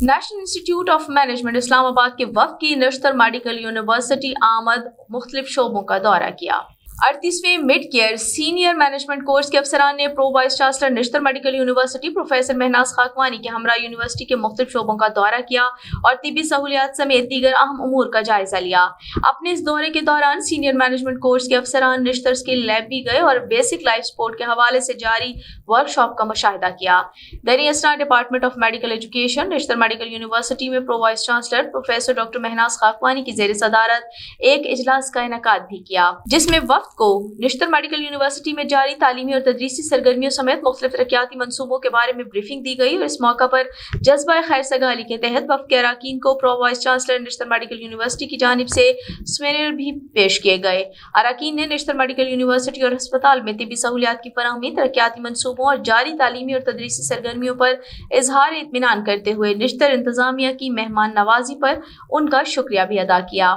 National institute of management اسلام آباد کے وفد کی نشتر میڈیکل یونیورسٹی آمد مختلف شعبوں کا دورہ کیا۔ 38ویں mid career senior management course کے افسران نے pro vice chancellor Nishtar medical university professor Mehnaz Khakwani کے ہمراہ یونیورسٹی کے مختلف شعبوں کا دورہ کیا اور طبی سہولیات سمیت دیگر اہم امور کا جائزہ لیا۔ اپنے اس دورے کے دوران سینئر مینجمنٹ کورس کے افسران نشتر اسکل لیب بھی گئے اور بیسک لائف سپورٹ کے حوالے سے جاری ورکشاپ کا مشاہدہ کیا۔ دریں اثنا department of medical education Nishtar medical university میں pro vice chancellor professor doctor Mehnaz Khakwani کی زیر صدارت ایک اجلاس کا انعقاد بھی کیا، جس میں وفد کو نشتر میڈیکل یونیورسٹی میں جاری تعلیمی اور تدریسی سرگرمیوں سمیت مختلف ترقیاتی منصوبوں کے بارے میں بریفنگ دی گئی اور اس موقع پر جذبہ خیر سگالی کے تحت وفد کے اراکین کو پرو vice chancellor Nishtar medical university کی جانب سے سوینیر بھی پیش کیے گئے۔ اراکین نے نشتر میڈیکل یونیورسٹی اور ہسپتال میں طبی سہولیات کی فراہمی، ترقیاتی منصوبوں اور جاری تعلیمی اور تدریسی سرگرمیوں پر اظہار اطمینان کرتے ہوئے نشتر انتظامیہ کی مہمان نوازی پر ان کا شکریہ بھی ادا کیا۔